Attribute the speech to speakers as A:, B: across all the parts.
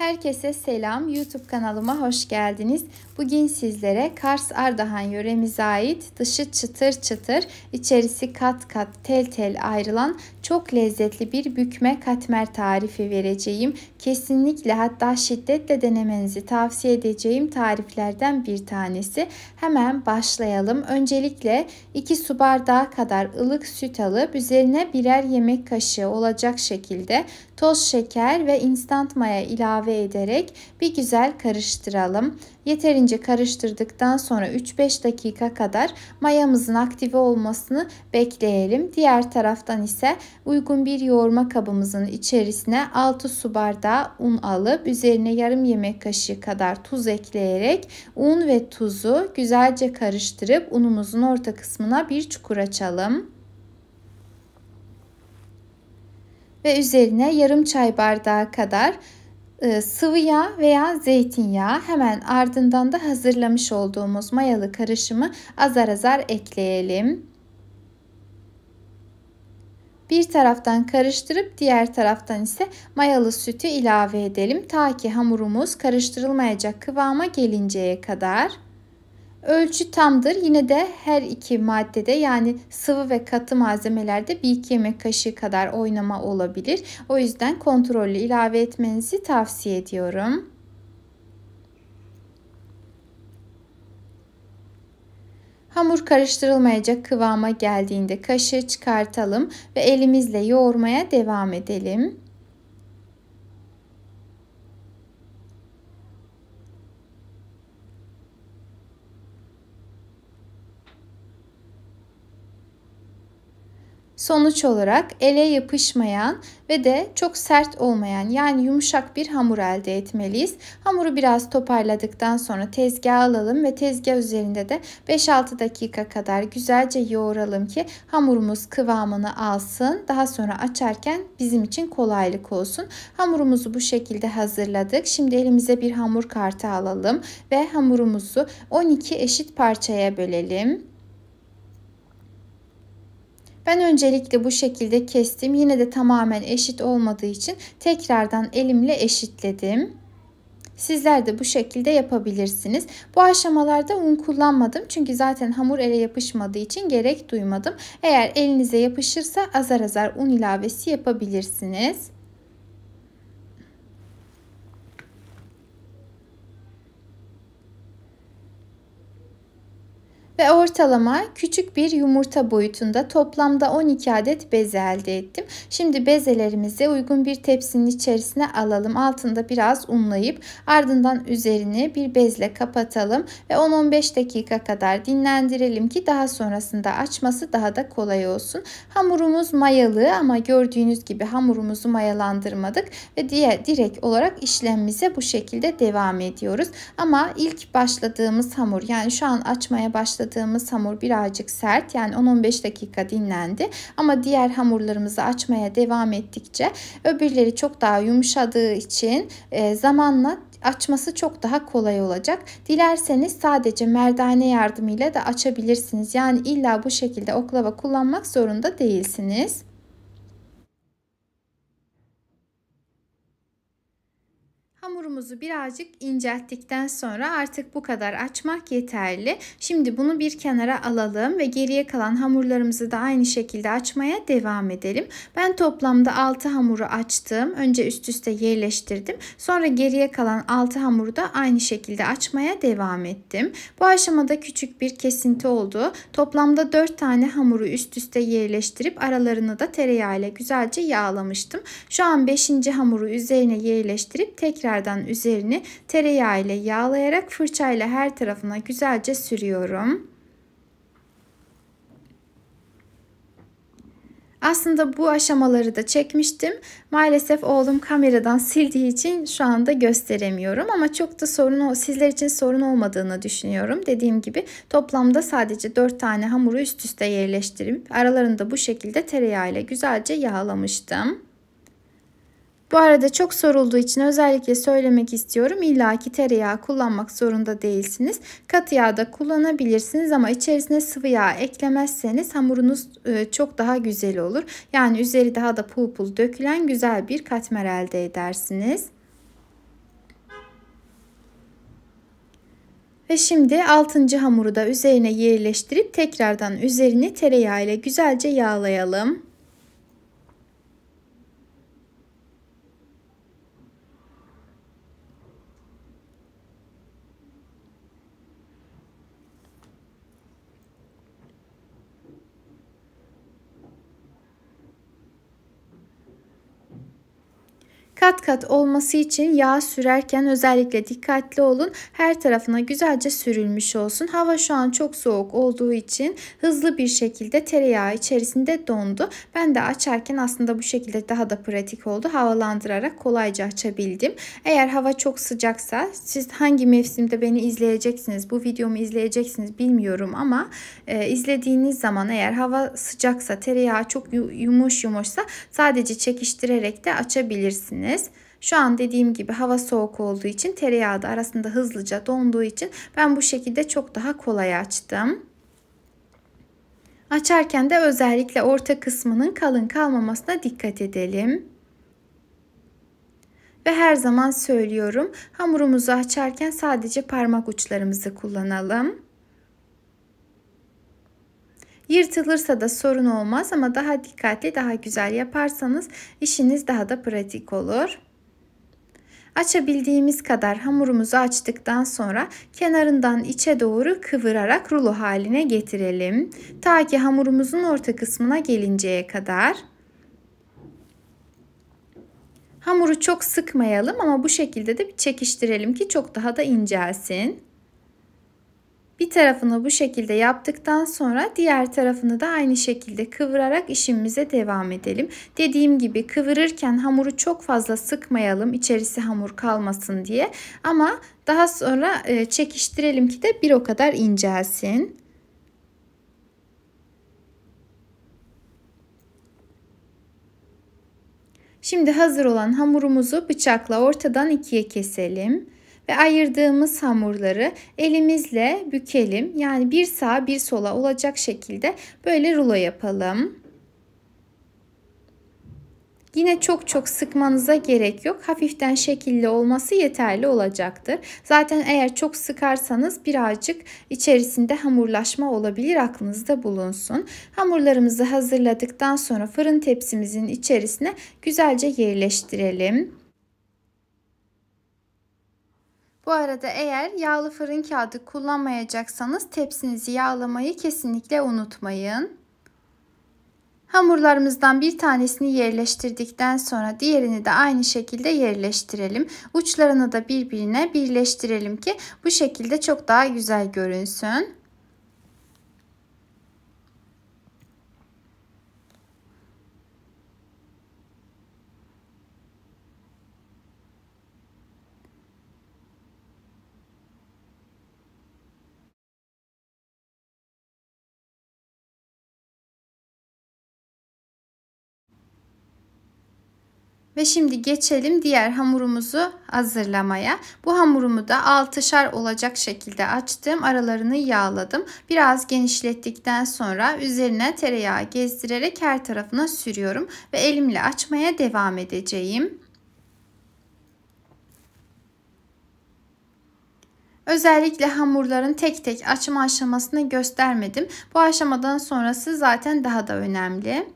A: Herkese selam. YouTube kanalıma hoş geldiniz. Bugün sizlere Kars Ardahan yöremize ait dışı çıtır çıtır, içerisi kat kat tel tel ayrılan çok lezzetli bir bükme katmer tarifi vereceğim. Kesinlikle hatta şiddetle denemenizi tavsiye edeceğim tariflerden bir tanesi. Hemen başlayalım. Öncelikle 2 su bardağı kadar ılık süt alıp üzerine birer yemek kaşığı olacak şekilde toz şeker ve instant maya ilave ederek bir güzel karıştıralım. Yeterince karıştırdıktan sonra 3-5 dakika kadar mayamızın aktive olmasını bekleyelim. Diğer taraftan ise uygun bir yoğurma kabımızın içerisine 6 su bardağı un alıp üzerine yarım yemek kaşığı kadar tuz ekleyerek un ve tuzu güzelce karıştırıp unumuzun orta kısmına bir çukur açalım. Ve üzerine yarım çay bardağı kadar sıvı yağ veya zeytinyağı, hemen ardından da hazırlamış olduğumuz mayalı karışımı azar azar ekleyelim. Bir taraftan karıştırıp diğer taraftan ise mayalı sütü ilave edelim. Ta ki hamurumuz karıştırılmayacak kıvama gelinceye kadar. Ölçü tamdır. Yine de her iki maddede, yani sıvı ve katı malzemelerde 1-2 yemek kaşığı kadar oynama olabilir. O yüzden kontrollü ilave etmenizi tavsiye ediyorum. Hamur karıştırılmayacak kıvama geldiğinde kaşığı çıkartalım ve elimizle yoğurmaya devam edelim. Sonuç olarak ele yapışmayan ve de çok sert olmayan, yani yumuşak bir hamur elde etmeliyiz. Hamuru biraz toparladıktan sonra tezgaha alalım ve tezgah üzerinde de 5-6 dakika kadar güzelce yoğuralım ki hamurumuz kıvamını alsın. Daha sonra açarken bizim için kolaylık olsun. Hamurumuzu bu şekilde hazırladık. Şimdi elimize bir hamur kartı alalım ve hamurumuzu 12 eşit parçaya bölelim. Ben öncelikle bu şekilde kestim. Yine de tamamen eşit olmadığı için tekrardan elimle eşitledim. Sizler de bu şekilde yapabilirsiniz. Bu aşamalarda un kullanmadım. Çünkü zaten hamur ele yapışmadığı için gerek duymadım. Eğer elinize yapışırsa azar azar un ilavesi yapabilirsiniz. Ve ortalama küçük bir yumurta boyutunda toplamda 12 adet beze elde ettim. Şimdi bezelerimizi uygun bir tepsinin içerisine alalım. Altında biraz unlayıp ardından üzerini bir bezle kapatalım ve 10-15 dakika kadar dinlendirelim ki daha sonrasında açması daha da kolay olsun. Hamurumuz mayalı ama gördüğünüz gibi hamurumuzu mayalandırmadık ve direkt olarak işlemimize bu şekilde devam ediyoruz. Ama ilk başladığımız hamur, yani şu an açmaya başladığımız hamur birazcık sert, yani 10-15 dakika dinlendi. Ama diğer hamurlarımızı açmaya devam ettikçe öbürleri çok daha yumuşadığı için zamanla açması çok daha kolay olacak. Dilerseniz sadece merdane yardımıyla da açabilirsiniz. Yani illa bu şekilde oklava kullanmak zorunda değilsiniz. Hamurumuzu birazcık incelttikten sonra artık bu kadar açmak yeterli. Şimdi bunu bir kenara alalım ve geriye kalan hamurlarımızı da aynı şekilde açmaya devam edelim. Ben toplamda 6 hamuru açtım. Önce üst üste yerleştirdim. Sonra geriye kalan 6 hamuru da aynı şekilde açmaya devam ettim. Bu aşamada küçük bir kesinti oldu. Toplamda 4 tane hamuru üst üste yerleştirip aralarını da tereyağı ile güzelce yağlamıştım. Şu an 5. hamuru üzerine yerleştirip tekrardan üzerini tereyağı ile yağlayarak fırçayla her tarafına güzelce sürüyorum. Aslında bu aşamaları da çekmiştim. Maalesef oğlum kameradan sildiği için şu anda gösteremiyorum. Ama çok da sizler için sorun olmadığını düşünüyorum. Dediğim gibi toplamda sadece 4 tane hamuru üst üste yerleştirip aralarında bu şekilde tereyağı ile güzelce yağlamıştım. Bu arada çok sorulduğu için özellikle söylemek istiyorum. İlla ki tereyağı kullanmak zorunda değilsiniz. Katı yağ da kullanabilirsiniz ama içerisine sıvı yağ eklemezseniz hamurunuz çok daha güzel olur. Yani üzeri daha da pul pul dökülen güzel bir katmer elde edersiniz. Ve şimdi 6. hamuru da üzerine yerleştirip tekrardan üzerini tereyağı ile güzelce yağlayalım. Kat kat olması için yağ sürerken özellikle dikkatli olun. Her tarafına güzelce sürülmüş olsun. Hava şu an çok soğuk olduğu için hızlı bir şekilde tereyağı içerisinde dondu. Ben de açarken aslında bu şekilde daha da pratik oldu. Havalandırarak kolayca açabildim. Eğer hava çok sıcaksa, siz hangi mevsimde beni izleyeceksiniz, bu videomu izleyeceksiniz bilmiyorum ama izlediğiniz zaman eğer hava sıcaksa, tereyağı çok yumuşsa sadece çekiştirerek de açabilirsiniz. Şu an dediğim gibi hava soğuk olduğu için, tereyağı da arasında hızlıca donduğu için ben bu şekilde çok daha kolay açtım. Açarken de özellikle orta kısmının kalın kalmamasına dikkat edelim. Ve her zaman söylüyorum, hamurumuzu açarken sadece parmak uçlarımızı kullanalım. Yırtılırsa da sorun olmaz ama daha dikkatli, daha güzel yaparsanız işiniz daha da pratik olur. Açabildiğimiz kadar hamurumuzu açtıktan sonra kenarından içe doğru kıvırarak rulo haline getirelim. Ta ki hamurumuzun orta kısmına gelinceye kadar. Hamuru çok sıkmayalım ama bu şekilde de bir çekiştirelim ki çok daha da incelsin. Bir tarafını bu şekilde yaptıktan sonra diğer tarafını da aynı şekilde kıvırarak işimize devam edelim. Dediğim gibi kıvırırken hamuru çok fazla sıkmayalım, içerisi hamur kalmasın diye. Ama daha sonra çekiştirelim ki de bir o kadar incelsin. Şimdi hazır olan hamurumuzu bıçakla ortadan ikiye keselim. Ve ayırdığımız hamurları elimizle bükelim. Yani bir sağa bir sola olacak şekilde böyle rulo yapalım. Yine çok sıkmanıza gerek yok. Hafiften şekilli olması yeterli olacaktır. Zaten eğer çok sıkarsanız birazcık içerisinde hamurlaşma olabilir, aklınızda bulunsun. Hamurlarımızı hazırladıktan sonra fırın tepsimizin içerisine güzelce yerleştirelim. Bu arada eğer yağlı fırın kağıdı kullanmayacaksanız tepsinizi yağlamayı kesinlikle unutmayın. Hamurlarımızdan bir tanesini yerleştirdikten sonra diğerini de aynı şekilde yerleştirelim. Uçlarını da birbirine birleştirelim ki bu şekilde çok daha güzel görünsün. Ve şimdi geçelim diğer hamurumuzu hazırlamaya. Bu hamurumu da 6'şar olacak şekilde açtım. Aralarını yağladım. Biraz genişlettikten sonra üzerine tereyağı gezdirerek her tarafına sürüyorum. Ve elimle açmaya devam edeceğim. Özellikle hamurların tek tek açma aşamasını göstermedim. Bu aşamadan sonrası zaten daha da önemli.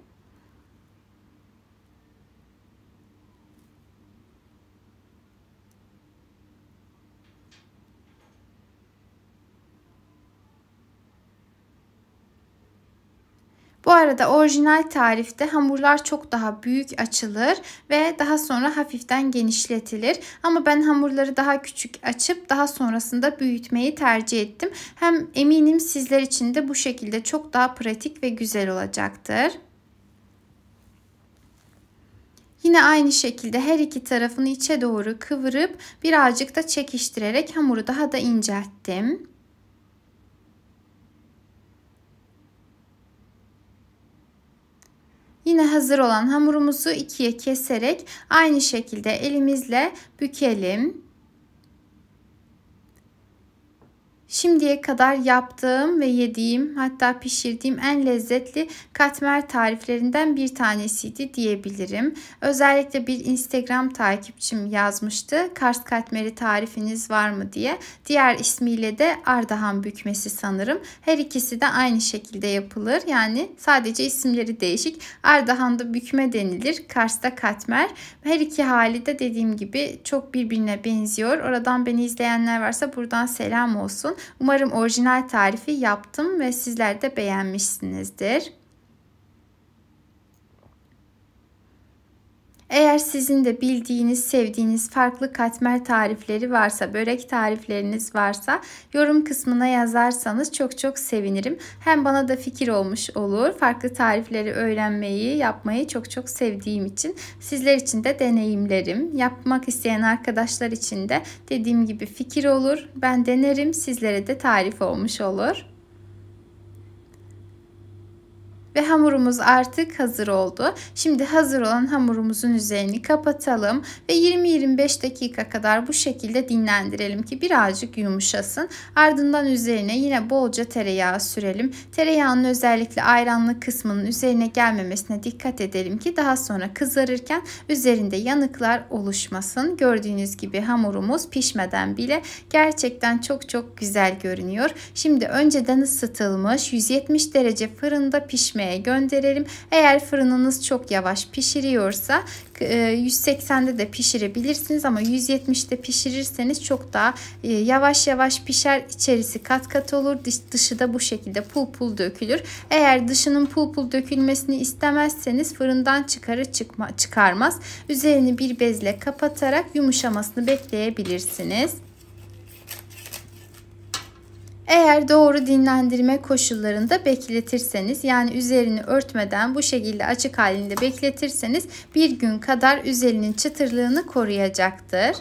A: Bu arada orijinal tarifte hamurlar çok daha büyük açılır ve daha sonra hafiften genişletilir. Ama ben hamurları daha küçük açıp daha sonrasında büyütmeyi tercih ettim. Hem eminim sizler için de bu şekilde çok daha pratik ve güzel olacaktır. Yine aynı şekilde her iki tarafını içe doğru kıvırıp birazcık da çekiştirerek hamuru daha da incelttim. Yine hazır olan hamurumuzu ikiye keserek aynı şekilde elimizle bükelim. Şimdiye kadar yaptığım ve yediğim, hatta pişirdiğim en lezzetli katmer tariflerinden bir tanesiydi diyebilirim. Özellikle bir Instagram takipçim yazmıştı. Kars katmeri tarifiniz var mı diye. Diğer ismiyle de Ardahan bükmesi sanırım. Her ikisi de aynı şekilde yapılır. Yani sadece isimleri değişik. Ardahan'da bükme denilir. Kars'ta katmer. Her iki hali de dediğim gibi çok birbirine benziyor. Oradan beni izleyenler varsa buradan selam olsun. Umarım orijinal tarifi yaptım ve sizler de beğenmişsinizdir. Eğer sizin de bildiğiniz, sevdiğiniz farklı katmer tarifleri varsa, börek tarifleriniz varsa yorum kısmına yazarsanız çok çok sevinirim. Hem bana da fikir olmuş olur. Farklı tarifleri öğrenmeyi, yapmayı çok çok sevdiğim için sizler için de deneyimlerim. Yapmak isteyen arkadaşlar için de dediğim gibi fikir olur. Ben denerim, sizlere de tarif olmuş olur. Ve hamurumuz artık hazır oldu. Şimdi hazır olan hamurumuzun üzerini kapatalım ve 20-25 dakika kadar bu şekilde dinlendirelim ki birazcık yumuşasın. Ardından üzerine yine bolca tereyağı sürelim. Tereyağının özellikle ayranlı kısmının üzerine gelmemesine dikkat edelim ki daha sonra kızarırken üzerinde yanıklar oluşmasın. Gördüğünüz gibi hamurumuz pişmeden bile gerçekten çok çok güzel görünüyor. Şimdi önceden ısıtılmış 170 derece fırında pişmeye gönderelim. Eğer fırınınız çok yavaş pişiriyorsa 180'de de pişirebilirsiniz ama 170'de pişirirseniz çok daha yavaş yavaş pişer. İçerisi kat kat olur. Dışı da bu şekilde pul pul dökülür. Eğer dışının pul pul dökülmesini istemezseniz fırından çıkarmaz. Üzerini bir bezle kapatarak yumuşamasını bekleyebilirsiniz. Eğer doğru dinlendirme koşullarında bekletirseniz, yani üzerini örtmeden bu şekilde açık halinde bekletirseniz bir gün kadar üzerinin çıtırlığını koruyacaktır.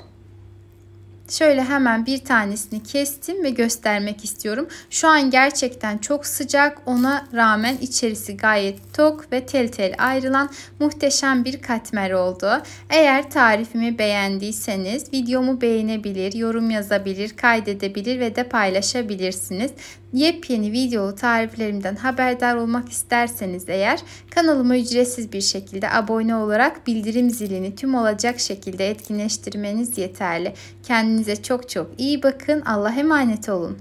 A: Şöyle hemen bir tanesini kestim ve göstermek istiyorum. Şu an gerçekten çok sıcak. Ona rağmen içerisi gayet tok ve tel tel ayrılan muhteşem bir katmer oldu. Eğer tarifimi beğendiyseniz videomu beğenebilir, yorum yazabilir, kaydedebilir ve de paylaşabilirsiniz. Yepyeni videolu tariflerimden haberdar olmak isterseniz eğer kanalıma ücretsiz bir şekilde abone olarak bildirim zilini tüm olacak şekilde etkinleştirmeniz yeterli. Kendinize çok çok iyi bakın. Allah'a emanet olun.